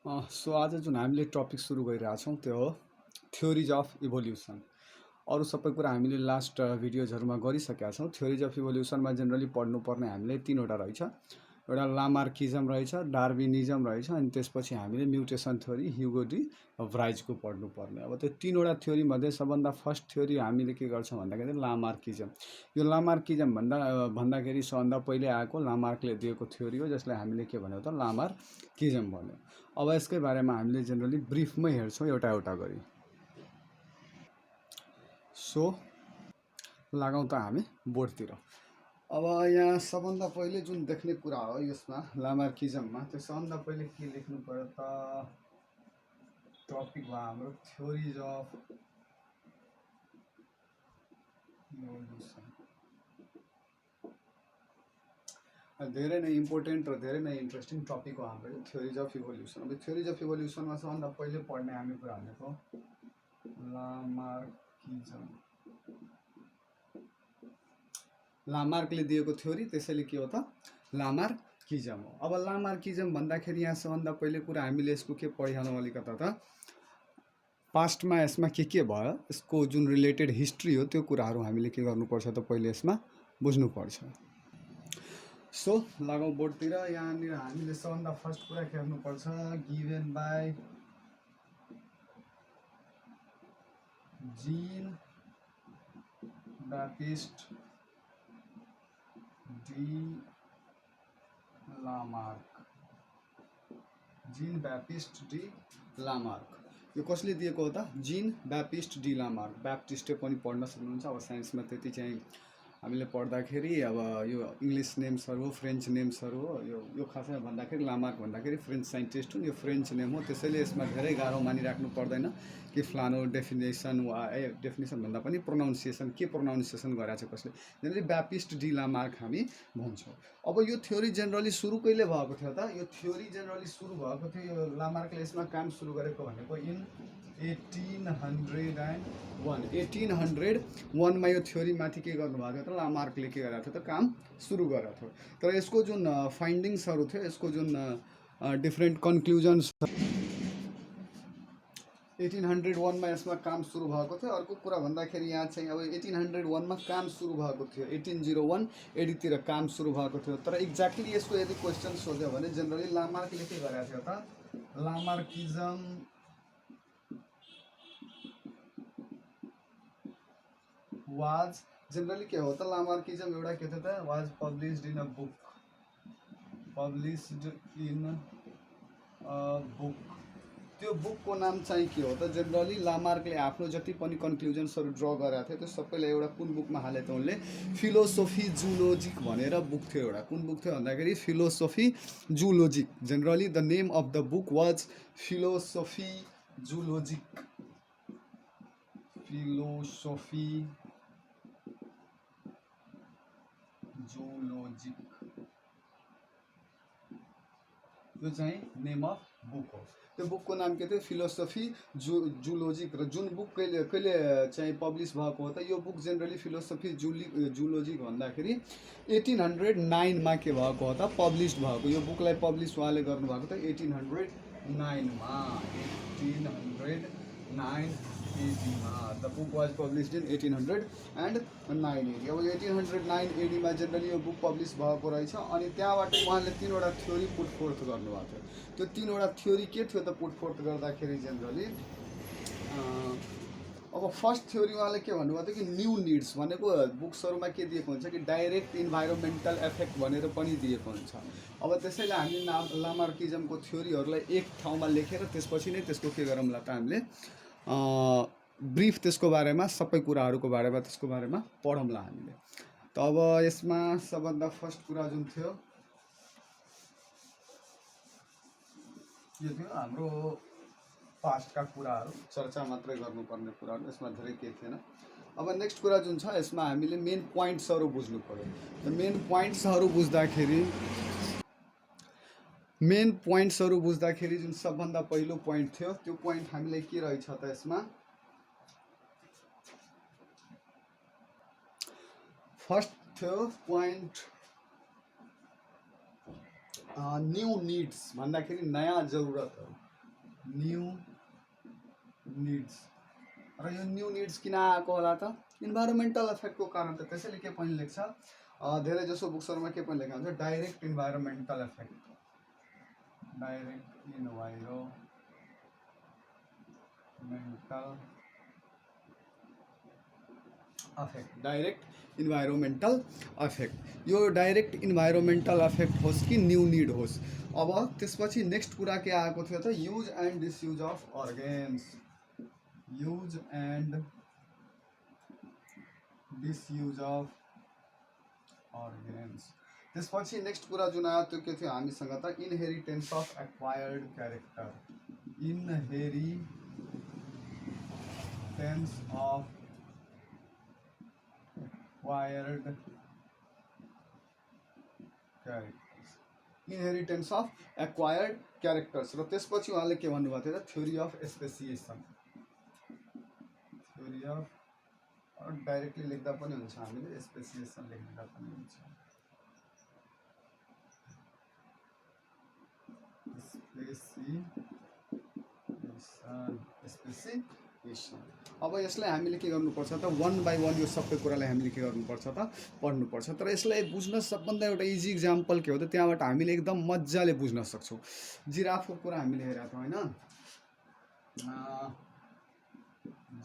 So आज जुन हामीले टपिक सुरु गरिरहेछौँ त्यो हो थ्योरिज अफ इभोल्युसन। अरू सबै कुरा हामीले लास्ट भिडियोजहरूमा गरिसकेका छौँ। थ्योरिज अफ इभोल्युसनमा जेनरली पढ्नुपर्ने हामीले तिनवटा रहेछ। एउटा लामार्किजम रहेछ, डार्विनिजम रहेछ, अनि त्यसपछि हामीले म्युटेसन थ्योरी, ह्युगो डी भ्राइजको पढ्नुपर्ने। अब त्यो तिनवटा थ्योरीमध्ये सबभन्दा फर्स्ट थ्योरी हामीले के गर्छौँ भन्दाखेरि लामार्किजम। यो लामार्किजम भन्दाखेरि सबभन्दा पहिले आएको लामार्कले दिएको थ्योरी हो, जसलाई हामीले के भन्यो त लामार्किजम भन्यो। अब यसकै बारेमा हामीले जेनरली ब्रिफमै हेर्छौँ एउटा एउटा गरी। सो लागौँ त हामी बोर्डतिर। अब यहाँ सबभन्दा पहिले जुन देख्ने कुरा हो यसमा लामार्किजममा, त्यो सबभन्दा पहिले के लेख्नु पर्यो त टपिक भयो हाम्रो थ्योरिज अफ इभोल्युसन। धेरै नै इम्पोर्टेन्ट र धेरै नै इन्ट्रेस्टिङ टपिक हो हाम्रो यो थ्योरिज अफ इभोल्युसन। अब थ्योरिज अफ इभोल्युसनमा सबभन्दा पहिले पढ्ने हामी कुरा भनेको लामार्किजम। लामार्कले दिएको थ्योरी, त्यसैले के हो त लामार्किजम हो। अब लामार्किजम भन्दाखेरि यहाँ सबभन्दा पहिले कुरा हामीले यसको के पढिहालौँ अलिकता त पास्टमा यसमा के भयो, यसको जुन रिलेटेड हिस्ट्री हो त्यो कुराहरू हामीले के गर्नुपर्छ त पहिले यसमा बुझ्नुपर्छ। सो लगाउँ बोर्डतिर। यहाँनिर हामीले सबभन्दा फर्स्ट कुरा के गर्नुपर्छ, given by Jean Baptiste de Lamarck. Jean Baptiste de Lamarck यो कसले दिएको हो त? Jean Baptiste de Lamarck. ब्याप्टिस्टै पनि पढ्न सक्नुहुन्छ। अब साइन्समा त्यति चाहिँ हामीले पढ्दाखेरि अब यो इङ्ग्लिस नेम्सहरू हो, फ्रेन्च नेम्सहरू हो। यो खासमा भन्दाखेरि लामार्क भन्दाखेरि फ्रेन्च साइन्टिस्ट हुन्, यो फ्रेन्च नेम हो। त्यसैले यसमा धेरै गाह्रो मानिराख्नु पर्दैन कि फ्लानो डेफिनेसन वा डेफिनेसन भन्दा पनि प्रोनाउन्सिएसन के प्रोनाउन्सिएसन गरेको छ कसले। जेनरली ब्याप्टिस्ट डी लामार्क हामी भन्छौँ। अब यो थ्योरी जेनरली सुरु कहिले भएको थियो त? यो थ्योरी जेनरली सुरु भएको थियो, यो लामार्कले यसमा काम सुरु गरेको भनेको इन 1801। 1801मा यो थ्योरीमाथि के गर्नुभएको थियो त लामार्कले के गरेको थियो त काम सुरु गरेको थियो। तर यसको जुन फाइन्डिङ्सहरू थियो, यसको जुन डिफ्रेन्ट कन्क्लुजन्स 1801मा यसमा काम सुरु भएको थियो। अर्को कुरा भन्दाखेरि यहाँ चाहिँ अब 1801मा काम सुरु भएको थियो, 1801 एडीतिर काम सुरु भएको थियो। तर एक्ज्याक्टली यसको यदि क्वेसन सोध्यो भने जेनरली लामार्कले के गरेको थियो त लामार्किजम वाज जेनरली के हो त लामार्किजम एउटा के थियो त was published in a book. Published in a book, त्यो बुकको नाम चाहिँ के हो त? जेनरली लामार्कले आफ्नो जति पनि कन्क्लुजन्सहरू ड्र गरेको थियो त्यो सबैलाई एउटा कुन बुकमा हाले त उनले फिलोसोफी जूलोजिक भनेर बुक थियो एउटा। कुन बुक थियो भन्दाखेरि Philosophie Zoologique. Generally the name of the book was Philosophie Zoologique. Philosophie Zoologique यो चाहिँ नेम अफ बुक हो। त्यो बुकको नाम के थियो? फिलोसोफी जूलोजिक। र जुन बुक कहिले चाहिँ पब्लिस भएको हो त? यो बुक जेनरली फिलोसोफी जूलोजिक भन्दाखेरि 1809मा के भएको हो त पब्लिस्ड भएको। यो बुकलाई पब्लिस उहाँले गर्नुभएको त 1809मा। 1809 एडीमा the book was published in 1809 AD. अब 1809 एडीमा जेनरली यो बुक पब्लिस भएको रहेछ। अनि त्यहाँबाट उहाँले तिनवटा थ्योरी पुट फोर्थ गर्नुभएको थियो। त्यो तिनवटा थ्योरी के थियो त पुट फोर्थ गर्दाखेरि जेनरली अब फर्स्ट थ्योरी उहाँले के भन्नुभएको थियो कि न्यू निड्स भनेको बुक्सहरूमा के दिएको हुन्छ कि डाइरेक्ट इन्भाइरोमेन्टल इफेक्ट भनेर पनि दिएको हुन्छ। अब त्यसैले हामीले लामार्किजमको थ्योरीहरूलाई एक ठाउँमा लेखेर त्यसपछि नै त्यसको के गरौँला त हामीले ब्रिफ त्यसको बारेमा सबै कुराहरूको बारेमा त्यसको बारेमा पढौँला हामीले। त अब यसमा सबभन्दा फर्स्ट कुरा जुन थियो यो थियो हाम्रो पास्टका कुराहरू, चर्चा मात्रै गर्नुपर्ने कुराहरू, यसमा धेरै केही थिएन। अब नेक्स्ट कुरा जुन छ यसमा हामीले मेन पोइन्ट्सहरू बुझ्नु पर्यो। त मेन पोइन्ट्सहरू बुझ्दाखेरि जुन सबभन्दा पहिलो पोइन्ट थियो त्यो पोइन्ट हामीलाई के रहेछ त यसमा फर्स्ट थियो पोइन्ट न्यू निड्स भन्दाखेरि नयाँ जरुरतहरू। New needs. र यो न्यू निड्स किन आएको होला त? इन्भाइरोमेन्टल इफेक्टको कारण। त त्यसैले के पनि लेख्छ, धेरै जसो बुक्सहरूमा के पनि लेखेको हुन्छ, direct environmental effect, direct environmental affect, direct environmental affect. यो डाइरेक्ट इन्भाइरोमेन्टल अफेक्ट होस् कि न्यू निड होस्। अब त्यसपछि नेक्स्ट कुरा के आएको थियो त, use and disuse of organs, use and disuse of organs. त्यसपछि नेक्स्ट कुरा जुन आयो त्यो के थियो हामीसँग त, inheritance of acquired character, inheritance of acquired characters, inheritance of acquired characters. र त्यसपछि उहाँले के भन्नुभएको थियो त, theory of speciation, theory of, directly लेख्दा पनि हुन्छ, हामीले स्पेसिएसन लेख्दा पनि हुन्छ, स्पेसिएसन। अब यसलाई हामीले के गर्नुपर्छ त, वन बाई वन यो सबै कुरालाई हामीले के गर्नुपर्छ त, पढ्नुपर्छ। तर यसलाई बुझ्न सबभन्दा एउटा इजी इक्जाम्पल के हो त, त्यहाँबाट हामीले एकदम मजाले बुझ्न सक्छौँ। जिराफको कुरा हामीले हेरेका थियौँ होइन,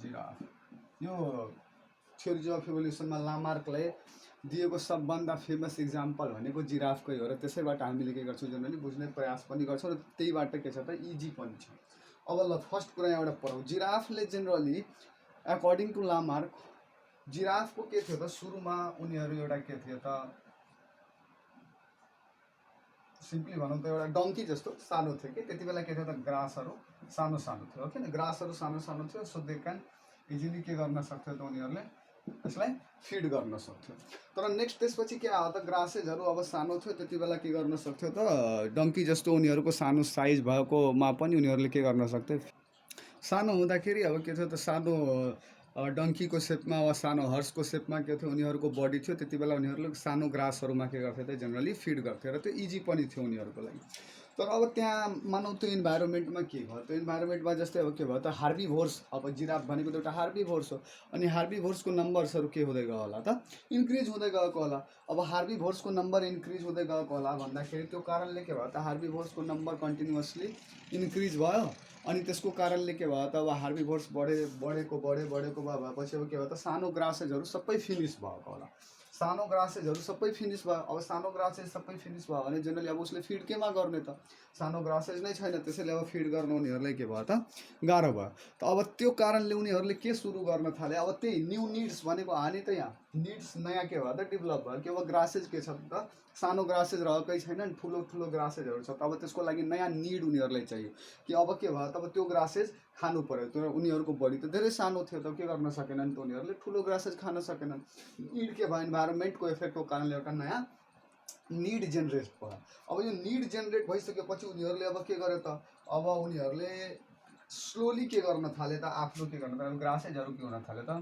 जिराफ, यो थ्योरी अफ इभोल्युसनमा लामार्कले दिएको सबभन्दा फेमस इक्जाम्पल भनेको जिराफकै हो। र त्यसैबाट हामीले के गर्छौँ, जनरली बुझ्ने प्रयास पनि गर्छौँ, र त्यहीबाट के छ त, इजी पनि छ। अब ल फर्स्ट कुरा यहाँबाट पढौँ। जिराफले जेनरली एकर्डिङ टु लामार्क, जिराफको के थियो त, सुरुमा उनीहरू एउटा के थियो त, सिम्पली भनौँ त एउटा डङ्की जस्तो सानो थियो कि त्यति बेला के थियो त, ग्रासहरू सानो सानो थियो, ओके न, ग्रासहरू सानो सानो थियो, सो दे क्यान इजिली के गर्न सक्थ्यो त, उनीहरूले यसलाई फिड गर्न सक्थ्यो। तर नेक्स्ट त्यसपछि के आयो त, ग्रासेसहरू अब सानो थियो, त्यति बेला के गर्न सक्थ्यो त, डङ्की जस्तो उनीहरूको सानो साइज भएकोमा पनि उनीहरूले के गर्न सक्थ्यो, सानो हुँदाखेरि अब के थियो त, सानो डङ्कीको सेपमा वा सानो हर्सको सेपमा के थियो, उनीहरूको बडी थियो, त्यति बेला उनीहरूले सानो ग्रासहरूमा के गर्थ्यो त, जेनरली फिड गर्थ्यो, र त्यो इजी पनि थियो उनीहरूको लागि। तर अब त्यहाँ मानौँ त्यो इन्भाइरोमेन्टमा के भयो, त्यो इन्भाइरोमेन्टमा जस्तै अब के भयो त, हार्बीभोर्स, अब जिराफ भनेको त एउटा हार्बीभोर्स हो, अनि हार्बीभोर्सको नम्बर्सहरू के हुँदै गयो होला त, इन्क्रिज हुँदै गएको होला। अब हार्बीभोर्सको नम्बर इन्क्रिज हुँदै गएको होला भन्दाखेरि त्यो कारणले के भयो त, हार्बीभोर्सको नम्बर कन्टिन्युसली इन्क्रिज भयो, अनि त्यसको कारणले के भयो त, अब हार्बीभोर्स बढेको भएपछि अब के भयो त, सानो ग्रासेसहरू सबै फिनिस भएको होला, सानो ग्रासेसहरू सबै फिनिस भयो। अब सानो ग्रासेस सबै फिनिस भयो भने जेनरली अब उसले फिड केमा गर्ने त, सानो ग्रासेस नै छैन, त्यसैले अब फिड गर्न उनीहरूलाई के भयो त, गाह्रो भयो। त अब त्यो कारणले उनीहरूले के सुरु गर्न थाले, अब त्यही न्यू निड्स भनेको हानि त, यहाँ निड्स नयाँ के भयो त, डेभलप भयो कि अब ग्रासेस के छ त, सानो ग्रासेस रहेकै छैन, ठुलो ठुलो ग्रासेसहरू छ, अब त्यसको लागि नयाँ निड उनीहरूलाई चाहियो कि अब के भयो त, अब त्यो ग्रासेस खानु पर्यो। तर उनीहरूको बडी त धेरै सानो थियो त के गर्न सकेनन् त, उनीहरूले ठुलो ग्रासेस खान सकेनन्। निड के भयो, इन्भाइरोमेन्टको इफेक्टको कारणले एउटा नयाँ निड जेनरेट भयो। अब यो निड जेनरेट भइसकेपछि उनीहरूले अब के गर्यो त, अब उनीहरूले स्लोली के गर्न थाले त, आफ्नो के गर्न थाल्यो, ग्रासेसहरू के हुन थाल्यो त,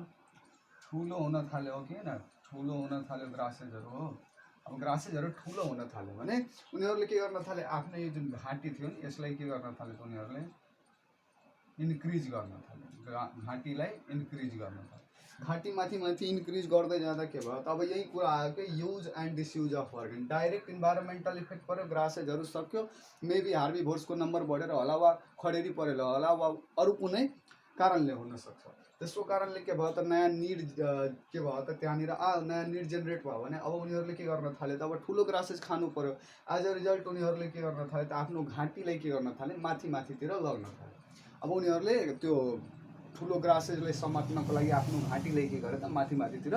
ठुलो हुन थाल्यो, हो कि होइन, ठुलो हुन थाल्यो ग्रासेसहरू हो। अब ग्रासेसहरू ठुलो हुन थाल्यो भने उनीहरूले के गर्न थाले, आफ्नो यो जुन घाँटी थियो नि यसलाई के गर्न थाल्यो त, उनीहरूले इन्क्रिज गर्न थाल्यो, घाँटीलाई इन्क्रिज गर्न थाल्यो। घाँटी माथि माथि इन्क्रिज गर्दै जाँदा के भयो त, अब यही कुरा आयो कि use and disuse of organ, direct environmental effect पऱ्यो, ग्रासेसहरू सक्यो, मेबी हार्बीभोर्सको नम्बर बढेर होला, वा खडेरी परेर होला, वा अरू कुनै कारणले हुनसक्छ। त्यसको कारणले के भयो त, नयाँ निड के भयो त, त्यहाँनिर नयाँ निड जेनरेट भयो भने अब उनीहरूले के गर्न थाले त, अब ठुलो ग्रासेस खानु पर्यो। एज अ रिजल्ट उनीहरूले के गर्न थाले त, आफ्नो घाँटीलाई के गर्न थाले, माथि माथितिर लग्न थाले। अब उनीहरूले त्यो ठुलो ग्रासेसलाई समात्नको लागि आफ्नो घाँटीलाई के गरे त, माथि माथितिर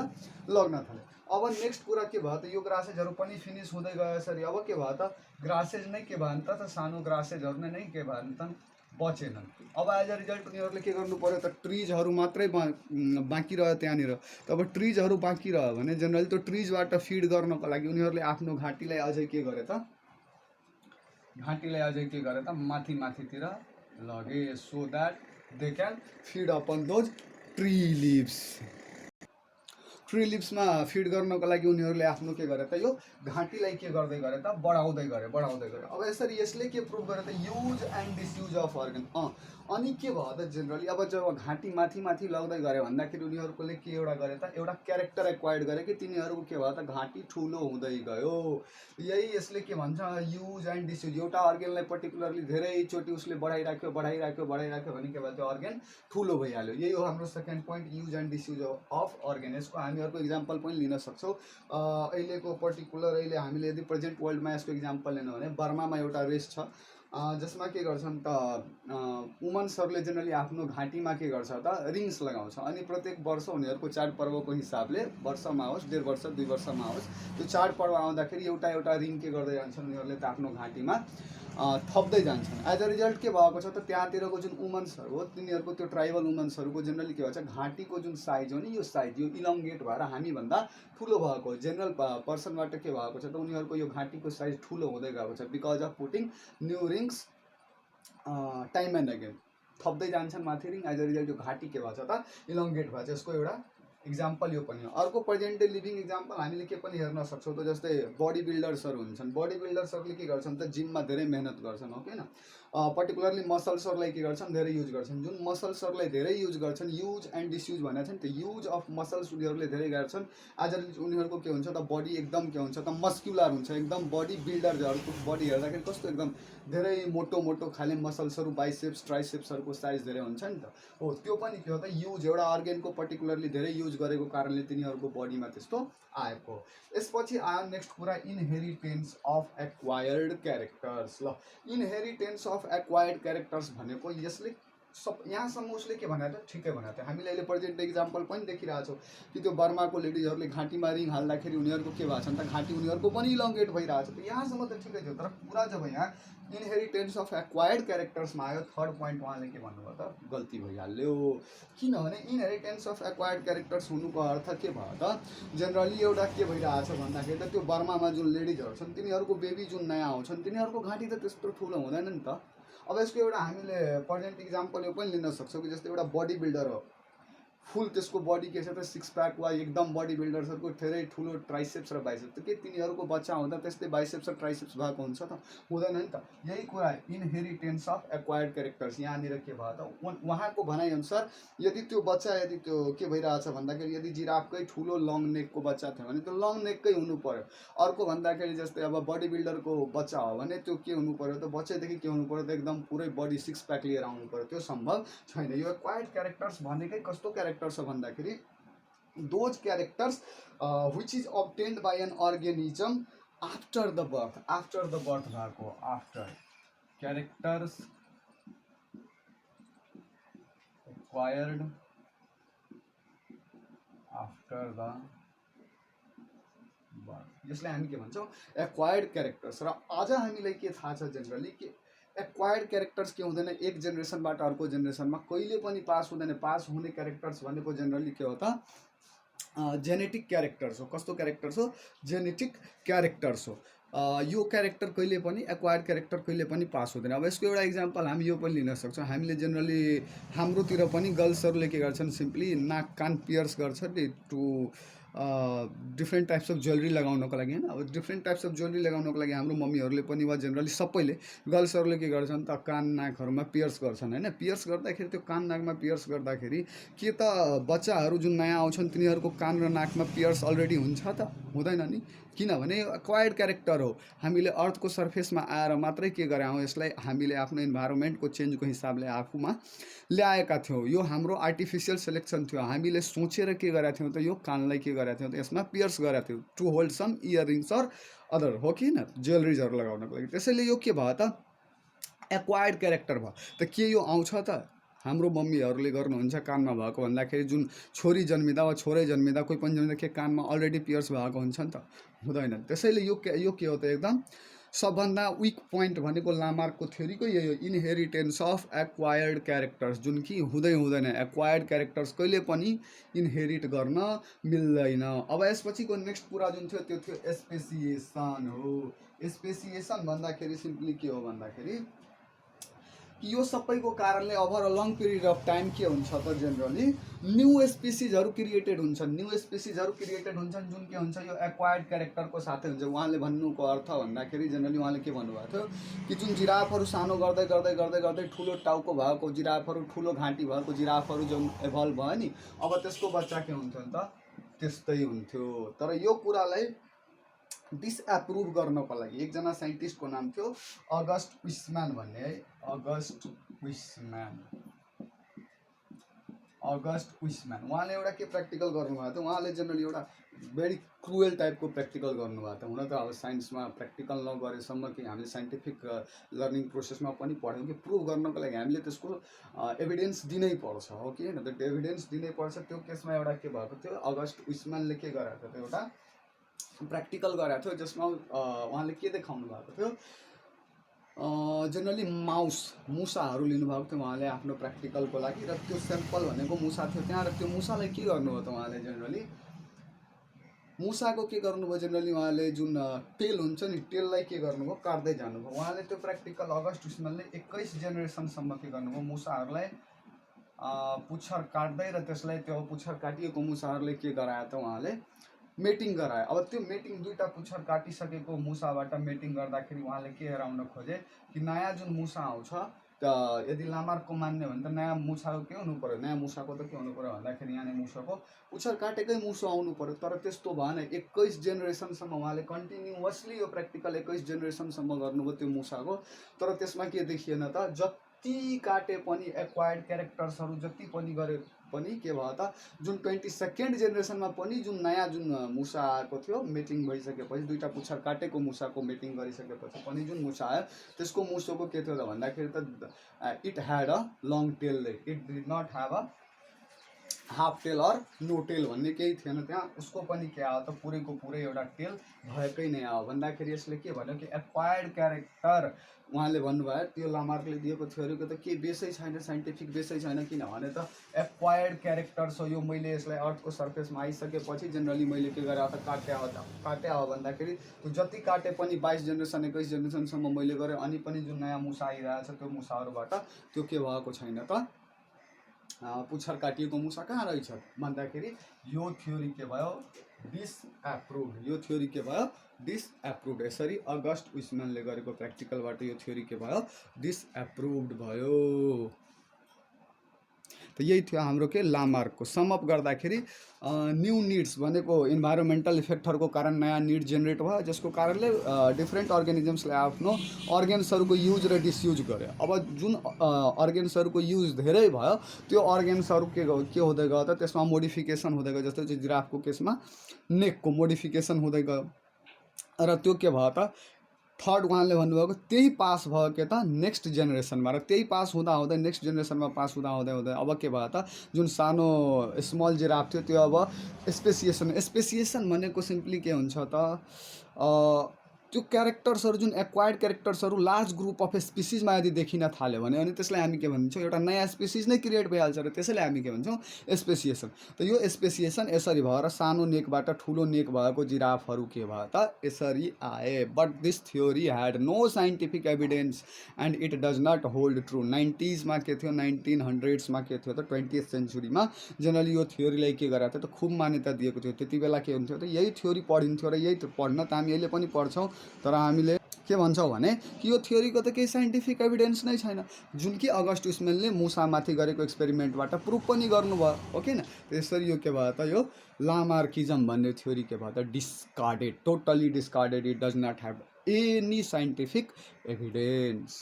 लग्न थाले। अब नेक्स्ट कुरा के भयो त, यो ग्रासेसहरू पनि फिनिस हुँदै गयो यसरी। अब के भयो त, ग्रासेस नै के भयो त, सानो ग्रासेसहरू नै के भयो त, बचेनन्। अब एज अ रिजल्ट उनीहरूले के गर्नु पर्यो त, ट्रिजहरू मात्रै बाँकी रह्यो त्यहाँनिर। त अब ट्रिजहरू बाँकी रह्यो भने जेनरली त्यो ट्रिजबाट फिड गर्नको लागि उनीहरूले आफ्नो घाँटीलाई अझै के गरे त, घाँटीलाई अझै के गरे त, माथि माथितिर लगे, so that they can feed upon those tree leaves. Tree लिप्समा फिड गर्नको लागि उनीहरूले आफ्नो के गरे त यो घाँटीलाई के गर्दै गरे त बढाउँदै गरे अब यसरी यसले के प्रुभ गरे त use and disuse of organ. अनि के भयो त जेनरली अब जब घाँटी माथि माथि लग्दै गरे भन्दाखेरि उनीहरूले के एउटा गरे त एउटा क्यारेक्टर एक्वायर्ड गरे कि तिनीहरूको के भयो त घाँटी ठुलो हुँदै गयो। यही यसले के भन्छ युज एन्ड डिसयुज। एउटा अर्गेनलाई पर्टिकुलरली धेरैचोटि उसले बढाइराख्यो भने के भयो त्यो अर्गेन ठुलो भइहाल्यो। यही हो हाम्रो second point use and disuse of organ. यसको हामी अर्को इक्जाम्पल पनि लिन सक्छौँ। अहिलेको पर्टिकुलर अहिले हामीले यदि प्रेजेन्ट वर्ल्डमा यसको इक्जाम्पल लिनु भने बर्मामा एउटा रेस छ जसमा के गर्छन् त वुमन्सहरूले जेनरली आफ्नो घाँटीमा के गर्छ त रिङ्स लगाउँछ अनि प्रत्येक वर्ष उनीहरूको चाडपर्वको हिसाबले वर्षमा होस् 1.5 वर्ष 2 वर्षमा होस् त्यो चाडपर्व आउँदाखेरि एउटा एउटा रिङ के गर्दै जान्छन् उनीहरूले त आफ्नो घाँटीमा थप्दै जान्छन्। एज अ रिजल्ट के भएको छ त त्यहाँतिरको जुन वुमन्सहरू हो तिनीहरूको त्यो ट्राइबल वुमन्सहरूको जेनरली के भन्छ घाँटीको जुन साइज हो नि यो साइज यो इलोङ्गेट भएर हामीभन्दा ठुलो भएको जेनरल पर्सनबाट के भएको छ त उनीहरूको यो घाँटीको साइज ठुलो हुँदै गएको छ because of putting new rings time and again थप्दै जान्छन् माथि रिङ। एज अ रिजल्ट यो घाँटी के भन्छ त इलोङ्गेट भन्छ। यसको एउटा इक्जाम्पल यो पनि हो। अर्को प्रेजेन्ट डे लिभिङ इक्जाम्पल हामीले के पनि हेर्न सक्छौँ त जस्तै बडी बिल्डर्सहरू हुन्छन्। बडी बिल्डर्सहरूले के गर्छन् त जिममा धेरै मेहनत गर्छन् हो किन पर्टिकुलरली मसल्सहरूलाई के गर्छन् धेरै युज गर्छन्। जुन मसल्सहरूलाई धेरै युज गर्छन् युज एन्ड डिसयुज भनेको छ नि त युज अफ मसल्स उनीहरूले धेरै गर्छन्। एज अ उनीहरूको के हुन्छ त बडी एकदम के हुन्छ त मस्क्युलर हुन्छ एकदम बडी बिल्डर्सहरूको बडी हेर्दाखेरि कस्तो एकदम धेरै मोटो मोटो खाले मसल्सहरू बाइसेप्स ट्राइसेप्सहरूको साइज धेरै हुन्छ नि त हो त्यो पनि के हो त युज एउटा अर्गेनको पर्टिकुलरली धेरै युज गरेको कारणले तिनीहरूको बडीमा त्यस्तो आएको। यसपछि आयो नेक्स्ट कुरा इनहेरिटेन्स अफ एक्वायर्ड क्यारेक्टर्स। ल इनहेरिटेन्स अफ एक्वायर्ड क्यारेक्टर्स भनेको यसले सब यहाँसम्म उसले के भनेको थियो ठिकै भनेको थियो। हामीले अहिले प्रेजेन्ट इक्जाम्पल पनि देखिरहेछौँ कि त्यो बर्माको लेडिजहरूले घाँटीमा रिङ हाल्दाखेरि उनीहरूको के भएको छ नि त घाँटी उनीहरूको पनि इलोङ्गेट भइरहेको छ। त यहाँसम्म त ठिकै थियो तर पुरा जब यहाँ इनहेरिटेन्स अफ एक्वायर्ड क्यारेक्टर्समा आयो थर्ड पोइन्ट उहाँले के भन्नुभयो त गल्ती भइहाल्यो। किनभने इनहेरिटेन्स अफ एक्वायर्ड क्यारेक्टर्स हुनुको अर्थ के भयो त जेनरली एउटा के भइरहेछ भन्दाखेरि त त्यो बर्मामा जुन लेडिजहरू छन् तिनीहरूको बेबी जुन नयाँ आउँछन् तिनीहरूको घाँटी त त्यस्तो ठुलो हुँदैन नि त। अब यसको एउटा हामीले प्रेजेन्ट इक्जाम्पल यो पनि लिन सक्छौँ कि जस्तै एउटा बडी बिल्डर हो फुल त्यसको बडी के छ त सिक्स प्याक वा एकदम बडी बिल्डर्सहरूको धेरै ठुलो ट्राइसेप्स र बाइसेप्स त के तिनीहरूको बच्चा हुँदा त्यस्तै बाइसेप्स र ट्राइसेप्स भएको हुन्छ त हुँदैन नि त। यही कुरा इनहेरिटेन्स अफ एक्वायर्ड क्यारेक्टर्स यहाँनिर के भयो त उहाँको भनाइअनुसार यदि त्यो बच्चा यदि त्यो के भइरहेछ भन्दाखेरि यदि जिराफकै ठुलो लङ नेकको बच्चा थियो भने त्यो लङ नेककै हुनु पर्यो। अर्को भन्दाखेरि जस्तै अब बडी बिल्डरको बच्चा हो भने त्यो के हुनु पर्यो त बच्चैदेखि के हुनु पर्यो त एकदम पुरै बडी सिक्स प्याक लिएर आउनु पर्यो त्यो सम्भव छैन। यो एक्वायर्ड क्यारेक्टर्स भनेकै कस्तो क्यारेक्टर्स हो भन्दाखेरि those characters which is obtained by an organism after the birth भएको after characters acquired after the birth यसलाई हामी के भन्छौँ एक्वायर्ड क्यारेक्टर्स। र अझ हामीलाई के थाहा छ जेनरली कि एक्वायर्ड क्यारेक्टर्स के हुँदैन एक जेनेरेसनबाट अर्को जेनेरेसनमा कहिले पनि पास हुँदैन। पास हुने क्यारेक्टर्स भनेको जेनरली के हो त जेनेटिक क्यारेक्टर्स हो। कस्तो क्यारेक्टर्स हो जेनेटिक क्यारेक्टर्स हो। यो क्यारेक्टर कहिले पनि एक्वायर्ड क्यारेक्टर कहिले पनि पास हुँदैन। अब यसको एउटा इक्जाम्पल हामी यो पनि लिन सक्छौँ। हामीले जेनरली हाम्रोतिर पनि गर्ल्सहरूले के गर्छन् सिम्पली नाक कान पियर्स गर्छन् नि two different types of jewellery लगाउनको लागि होइन। अब डिफ्रेन्ट टाइप्स अफ ज्वेलरी लगाउनको लागि हाम्रो मम्मीहरूले पनि वा जेनरली सबैले गर्ल्सहरूले के गर्छन् त कान नाकहरूमा पियर्स गर्छन् होइन। पियर्स गर्दाखेरि त्यो कान नाकमा पियर्स गर्दाखेरि के त बच्चाहरू जुन नयाँ आउँछन् तिनीहरूको कान र नाकमा पियर्स अलरेडी हुन्छ त हुँदैन नि किनभने यो एक्वायर्ड क्यारेक्टर हो। हामीले अर्थको सर्फेसमा आएर मात्रै के गरे हौँ यसलाई हामीले आफ्नो इन्भाइरोमेन्टको चेन्जको हिसाबले आफूमा ल्याएका थियौँ। यो हाम्रो आर्टिफिसियल सेलेक्सन थियो। हामीले सोचेर के गरेका थियौँ त यो कानलाई के गरेका थियौँ त यसमा पियर्स गरेका थियौँ to hold some earrings or other हो कि न ज्वेलरिजहरू लगाउनको लागि। त्यसैले यो के भयो त एक्वायर्ड क्यारेक्टर भयो। त के यो आउँछ त हाम्रो मम्मीहरूले गर्नुहुन्छ कानमा भएको भन्दाखेरि जुन छोरी जन्मिँदा वा छोरै जन्मिँदा कोही पनि जन्मिँदा के कानमा अलरेडी पियर्स भएको हुन्छ नि त हुँदैन। त्यसैले यो के हो त एकदम सबभन्दा विक पोइन्ट भनेको लामार्कको थ्योरीको यही हो इनहेरिटेन्स अफ एक्वायर्ड क्यारेक्टर्स जुन कि हुँदैन। एक्वायर्ड क्यारेक्टर्स कहिले पनि इनहेरिट गर्न मिल्दैन। अब यसपछिको नेक्स्ट कुरा जुन थियो त्यो थियो स्पेसिएसन हो। स्पेसिएसन भन्दाखेरि सिम्पली के हो भन्दाखेरि कि यो सबैको कारणले over a long period of time के हुन्छ त जेनरली न्यू स्पिसिजहरू क्रिएटेड हुन्छन्। न्यू स्पिसिजहरू क्रिएटेड हुन्छन् जुन के हुन्छ यो एक्वायर्ड क्यारेक्टरको साथै हुन्छ। उहाँले भन्नुको अर्थ भन्दाखेरि जेनरली उहाँले के भन्नुभएको थियो कि जुन जिराफहरू सानो गर्दै गर्दै गर्दै गर्दै ठुलो टाउको भएको जिराफहरू, ठुलो घाँटी भएको जिराफहरू जुन इभल्भ भयो नि, अब त्यसको बच्चा के हुन्थ्यो नि त त्यस्तै हुन्थ्यो। तर यो कुरालाई डिसएप्रुभ गर्नको लागि एकजना साइन्टिस्टको नाम थियो अगस्ट विस्म्यान भन्ने है। अगस्ट विस्म्यान उहाँले एउटा के प्र्याक्टिकल गर्नुभएको थियो, उहाँले जेनरली एउटा भेरी क्रुएल टाइपको प्र्याक्टिकल गर्नुभएको थियो। हुन त अब साइन्समा प्र्याक्टिकल नगरेसम्म कि हामीले साइन्टिफिक लर्निङ प्रोसेसमा पनि पढ्यौँ कि प्रुभ गर्नको लागि हामीले त्यसको एभिडेन्स दिनै पर्छ, हो कि होइन। त एभिडेन्स दिनै पर्छ। त्यो केसमा एउटा के भएको थियो, अगस्ट विस्म्यानले के गराएको थियो, एउटा प्र्याक्टिकल गराएको थियो जसमा उहाँले के देखाउनु भएको थियो, जेनरली मुसाहरू लिनुभएको थियो उहाँले आफ्नो प्र्याक्टिकलको लागि। र त्यो सेम्पल भनेको मुसा थियो त्यहाँ। र त्यो मुसालाई के गर्नुभयो त उहाँले जेनरली मुसाको के गर्नुभयो, जेनरली उहाँले जुन टेल हुन्छ नि टेललाई के गर्नुभयो, काट्दै जानुभयो। उहाँले त्यो प्र्याक्टिकल अगस्ट विस्म्यानले 21 जेनेरेसनसम्म के गर्नुभयो, मुसाहरूलाई पुच्छर काट्दै र त्यसलाई त्यो पुच्छर काटिएको मुसाहरूले के गरायो त उहाँले मेटिङ गरायो। अब त्यो मेटिङ दुईवटा पुच्छर काटिसकेको मुसाबाट मेटिङ गर्दाखेरि उहाँले के हेराउन खोजे कि नयाँ जुन मुसा आउँछ त यदि लामार्कको मान्ने हो भने त नयाँ मुसाको के हुनु पऱ्यो, नयाँ मुसाको त के हुनु पऱ्यो भन्दाखेरि यहाँनिर मुसाको पुच्छर काटेकै मुसो आउनु पऱ्यो। तर त्यस्तो भएन। 21 जेनेरेसनसम्म उहाँले कन्टिन्युअसली यो प्र्याक्टिकल 21 जेनेरेसनसम्म गर्नुभयो त्यो मुसाको। तर त्यसमा के देखिएन त, जति काटे पनि एक्वायर्ड क्यारेक्टर्सहरू जति पनि गरे पनि के भयो त, जुन 22nd जेनेरेसनमा पनि जुन नयाँ जुन मुसा आएको थियो मेटिङ भइसकेपछि, दुईवटा पुच्छर काटेको मुसाको मेटिङ गरिसकेपछि पनि जुन मुसा आयो त्यसको मुसोको के थियो त भन्दाखेरि त it had a long tail, it did not have a half tail or no tail भन्ने केही थिएन त्यहाँ। उसको पनि के आयो त पुरैको पुरै एउटा टेल भएकै नै आयो। भन्दाखेरि यसले के भन्यो कि एक्वायर्ड क्यारेक्टर उहाँले भन्नुभयो, त्यो लामार्कले दिएको थ्योरीको त केही बेसै छैन, साइन्टिफिक बेसै छैन। किनभने त एक्वायर्ड क्यारेक्टर्स हो यो, मैले यसलाई अर्थको सर्फेसमा आइसकेपछि जेनरली मैले के गरेँ त काटे हो भन्दाखेरि त्यो जति काटे पनि 22 जेनेरेसन 21 जेनेरेसनसम्म मैले गरेँ। अनि पनि जुन नयाँ मुसा आइरहेछ त्यो मुसाहरूबाट त्यो के भएको छैन त, पुच्छर काटिएको मुसा कहाँ रहेछ भन्दाखेरि यो थ्योरी के भयो, डिसएप्रुभ। यो थ्योरी के भयो, डिसएप्रुभ। यसरी अगस्ट विस्म्यानले गरेको प्र्याक्टिकलबाट यो थ्योरी के भयो, डिसएप्रुभड भयो। त यही थियो हाम्रो के लामार्कको। समअप गर्दाखेरि न्यू निड्स भनेको इन्भाइरोमेन्टल इफेक्टहरूको कारण नयाँ निड जेनेरेट भयो, जसको कारणले डिफ्रेन्ट अर्गानिजम्सले आफ्नो अर्गेन्सहरूको युज र डिसयुज गर्यो। अब जुन अर्गेन्सहरूको युज धेरै भयो त्यो अर्गेन्सहरू के हुँदै गयो त, त्यसमा मोडिफिकेसन हुँदै गयो। जस्तो चाहिँ जिराफको केसमा नेकको मोडिफिकेसन हुँदै गयो। र त्यो के भयो त, थर्ड उहाँले भन्नुभएको त्यही पास भयो के त नेक्स्ट जेनेरेसनमा। र त्यही पास हुँदा हुँदै नेक्स्ट जेनेरेसनमा पास हुँदा हुँदै अब के भयो त, जुन सानो स्मल जिराफ थियो त्यो अब स्पेसिएसन भनेको सिम्पली के हुन्छ त, त्यो क्यारेक्टर्सहरू जुन एक्वायर्ड क्यारेक्टर्सहरू लार्ज ग्रुप अफ स्पिसिजमा यदि देखिन थाल्यो भने अनि त्यसलाई हामी के भन्छौँ, एउटा नयाँ स्पिसिज नै क्रिएट भइहाल्छ। र त्यसैले हामी के भन्छौँ, स्पेसिएसन। त यो स्पेसिएसन यसरी भएर सानो नेकबाट ठुलो नेक भएको जिराफहरू के भयो त यसरी आए। But this theory had no scientific evidence and it does not hold true. 90sमा के थियो, 1900sमा के थियो त, 20th सेन्चुरीमा जेनरली यो थ्योरीलाई के गरेको थियो त खुब मान्यता दिएको थियो। त्यति बेला के हुन्थ्यो त, यही थ्योरी पढिन्थ्यो र यही पढ्न त हामी अहिले पनि पढ्छौँ। तर हामीले के भन्छौँ भने कि यो थ्योरीको त केही साइन्टिफिक एभिडेन्स नै छैन, जुन कि अगस्ट विस्म्यानले मुसामाथि गरेको एक्सपेरिमेन्टबाट प्रुभ पनि गर्नुभयो, हो कि न। त्यसरी यो के भयो त, यो लामार्किजम भन्ने थ्योरी के भयो त discarded, totally discarded. It does not have any scientific evidence.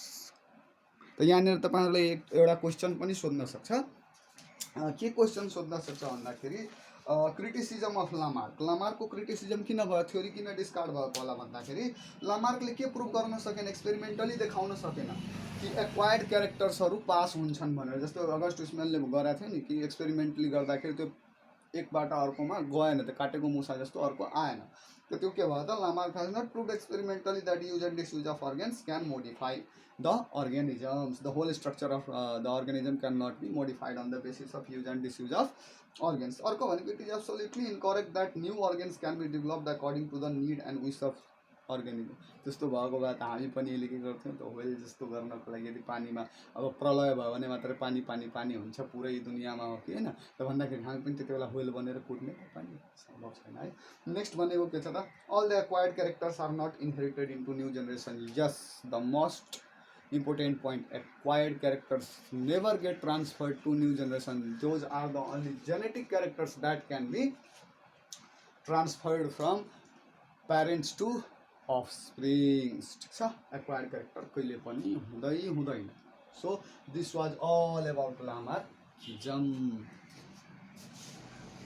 त यहाँनिर तपाईँहरूलाई एउटा क्वेसन पनि सोध्न सक्छ। के क्वेसन सोध्न सक्छ भन्दाखेरि क्रिटिसिजम अफ लामार्कको क्रिटिसिजम किन भयो, थ्योरी किन डिस्कार्ड भएको होला भन्दाखेरि लामार्कले के प्रुभ गर्न सकेन, एक्सपेरिमेन्टली देखाउन सकेन कि एक्वायर्ड क्यारेक्टर्सहरू पास हुन्छन् भनेर। जस्तो अगस्ट विस्म्यानले गरेको थियो नि कि एक्सपेरिमेन्टली गर्दाखेरि त्यो एकबाट अर्कोमा गएन, त्यो काटेको मुसा जस्तो अर्को आएन। त त्यो के भयो त, Lamarck has not prove experimentally that use and disuse of organs can modify the organisms. The whole structure of the organism cannot be modified on the basis of use and disuse of organs. अर्को भनेको it is absolutely incorrect that new organs can be developed according to the need and wish of organic त्यस्तो भएको भए त हामी पनि अहिले के गर्थ्यौँ त वेल जस्तो गर्नको लागि यदि पानीमा अब प्रलय भयो भने मात्रै पानी पानी पानी हुन्छ पुरै दुनियाँमा हो कि होइन त भन्दाखेरि हामी पनि त्यति बेला वेल बनेर कुद्ने पानी सम्भव छैन है। नेक्स्ट भनेको के छ त all the acquired characters are not inherited into new generation yes the most important point acquired characters never get transferred to new generation those are the only genetic characters that can be transferred from parents to offsprings ठिक छ acquired character कहिले पनि हुँदैन। so this was all about Lamarckism.